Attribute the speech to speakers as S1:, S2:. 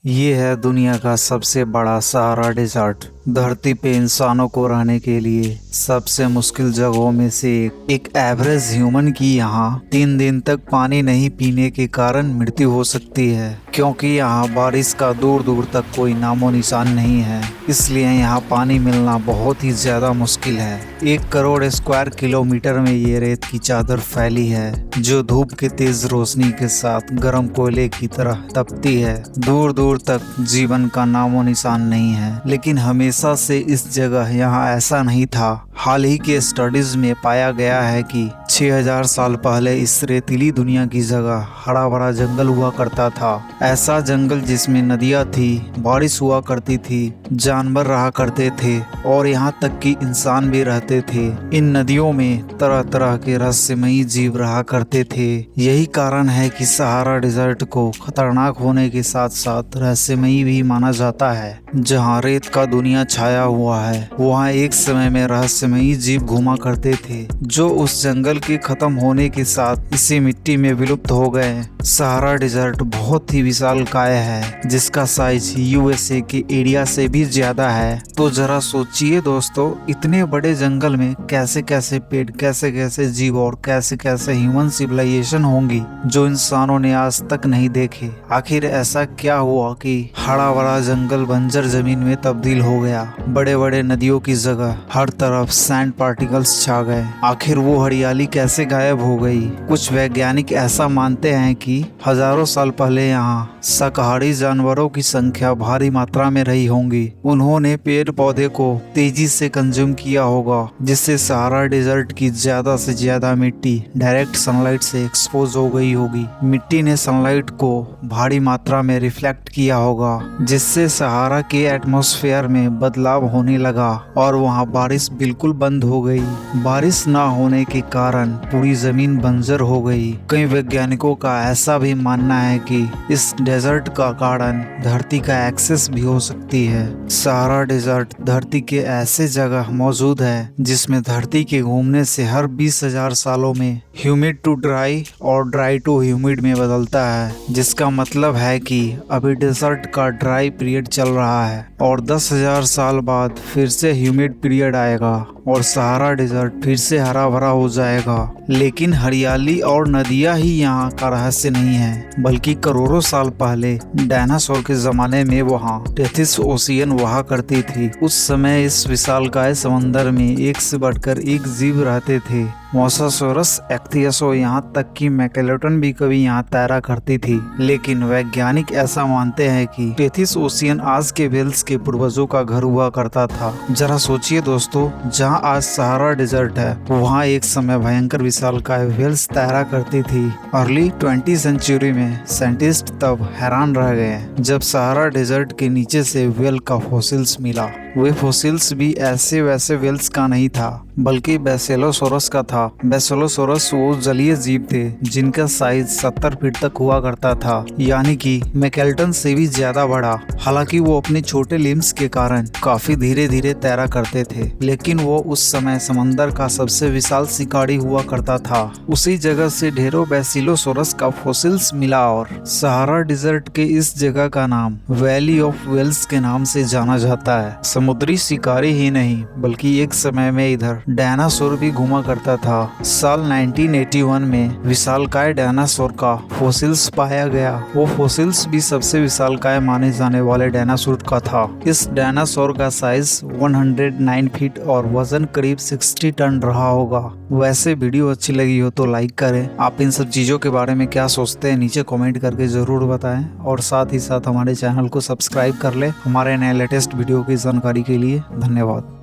S1: ये है दुनिया का सबसे बड़ा सहारा डेजर्ट। धरती पे इंसानों को रहने के लिए सबसे मुश्किल जगहों में से एक एवरेज ह्यूमन की यहाँ 3 दिन तक पानी नहीं पीने के कारण मृत्यु हो सकती है, क्योंकि यहाँ बारिश का दूर दूर तक कोई नामो निशान नहीं है। इसलिए यहाँ पानी मिलना बहुत ही ज्यादा मुश्किल है। 1 करोड़ स्क्वायर किलोमीटर में ये रेत की चादर फैली है, जो धूप के तेज रोशनी के साथ गर्म कोयले की तरह तपती है। दूर दूर तक जीवन का नामो निशान नहीं है, लेकिन हमेशा से इस जगह यहाँ ऐसा नहीं था। हाल ही के स्टडीज में पाया गया है कि 6000 साल पहले इस रेतीली दुनिया की जगह हरा भरा जंगल हुआ करता था। ऐसा जंगल जिसमें नदियाँ थी, बारिश हुआ करती थी, जानवर रहा करते थे और यहाँ तक कि इंसान भी रहते थे। इन नदियों में तरह तरह के रहस्यमयी जीव रहा करते थे। यही कारण है कि सहारा डेजर्ट को खतरनाक होने के साथ साथ रहस्यमयी भी माना जाता है। जहाँ रेत का दुनिया छाया हुआ है, वहाँ एक समय में रहस्यमयी जीव घुमा करते थे, जो उस जंगल के खत्म होने के साथ इसी मिट्टी में विलुप्त हो गए। सहारा डेजर्ट बहुत ही विशालकाय है, जिसका साइज यूएसए के एरिया से भी ज्यादा है। तो जरा सोचिए दोस्तों, इतने बड़े जंगल में कैसे कैसे पेड़, कैसे कैसे जीव और कैसे कैसे ह्यूमन सिविलाइजेशन होंगी, जो इंसानों ने आज तक नहीं देखे। आखिर ऐसा क्या हुआ कि हरा भरा जंगल बंजर जमीन में तब्दील हो गया? बड़े बड़े नदियों की जगह हर तरफ सैंड पार्टिकल्स छा गए। आखिर वो हरियाली कैसे गायब हो गई? कुछ वैज्ञानिक ऐसा मानते हैं कि हजारों साल पहले यहाँ शाकाहारी जानवरों की संख्या भारी मात्रा में रही होंगी। उन्होंने पेड़ पौधे को तेजी से कंज्यूम किया होगा, जिससे सहारा डेजर्ट की ज्यादा से ज्यादा मिट्टी डायरेक्ट सनलाइट से एक्सपोज हो गई होगी। मिट्टी ने सनलाइट को भारी मात्रा में रिफ्लेक्ट किया होगा, जिससे सहारा के एटमॉस्फेयर में बदलाव होने लगा और वहाँ बारिश बिल्कुल बंद हो गई। बारिश ना होने के कारण पूरी जमीन बंजर हो गई। कई वैज्ञानिकों का ऐसा भी मानना है कि इस डेजर्ट का कारण धरती का एक्सेस भी हो सकती है। सहारा डेजर्ट धरती के ऐसे जगह मौजूद है जिसमें धरती के घूमने से हर 20,000 सालों में ह्यूमिड टू ड्राई और ड्राई टू ह्यूमिड में बदलता है, जिसका मतलब है कि अभी डेजर्ट का ड्राई पीरियड चल रहा है और 10,000 साल बाद फिर से ह्यूमिड पीरियड आएगा और सहारा डेजर्ट फिर से हरा भरा हो जाएगा। लेकिन हरियाली और नदियां ही यहाँ का रहस्य नहीं है, बल्कि करोड़ों साल पहले डायनासोर के जमाने में वहाँ टेथिस ओशियन हुआ करती थी। उस समय इस विशालकाय समंदर में एक से बढ़कर एक जीव रहते थे। मोसासोरस, एक्थियसो, यहाँ तक कि मैकेलोटन भी कभी यहाँ तैरा करती थी। लेकिन वैज्ञानिक ऐसा मानते हैं कि टेथिस ओशियन आज के व्हेल्स के पूर्वजों का घर हुआ करता था। जरा सोचिए दोस्तों, जहाँ आज सहारा डेजर्ट है, वहाँ एक समय भयंकर विशालकाय व्हेल्स तैरा करती थी। अर्ली 20वीं सेंचुरी में साइंटिस्ट तब हैरान रह गए जब सहारा डेजर्ट के नीचे से व्हेल का फॉसिल्स मिला। वे फॉसिल्स भी ऐसे वैसे व्हेल्स का नहीं था, बल्कि बैसेलोसोरस का था। बैसेलोसोरस वो जलीय जीव थे जिनका साइज 70 फीट तक हुआ करता था, यानी कि मैकेल्टन से भी ज्यादा बड़ा। हालांकि वो अपने छोटे लिम्स के कारण काफी धीरे धीरे तैरा करते थे, लेकिन वो उस समय समंदर का सबसे विशाल शिकारी हुआ करता था। उसी जगह से ढेरों बैसिलोसोरस का फॉसिल्स मिला और सहारा डेजर्ट के इस जगह का नाम वैली ऑफ व्हेल्स के नाम से जाना जाता है। समुद्री शिकारी ही नहीं, बल्कि एक समय में इधर डायनासोर भी घुमा करता था। साल 1981 में विशालकाय डायनासोर का फॉसिल्स पाया गया। वो फॉसिल्स भी सबसे विशालकाय माने जाने वाले डायनासोर का था। इस डायनासोर का साइज 109 फीट और वजन करीब 60 टन रहा होगा। वैसे वीडियो अच्छी लगी हो तो लाइक करें। आप इन सब चीजों के बारे में क्या सोचते हैं नीचे कमेंट करके जरूर बताएं, और साथ ही साथ हमारे चैनल को सब्सक्राइब कर ले हमारे नए लेटेस्ट वीडियो की जानकारी के लिए। धन्यवाद।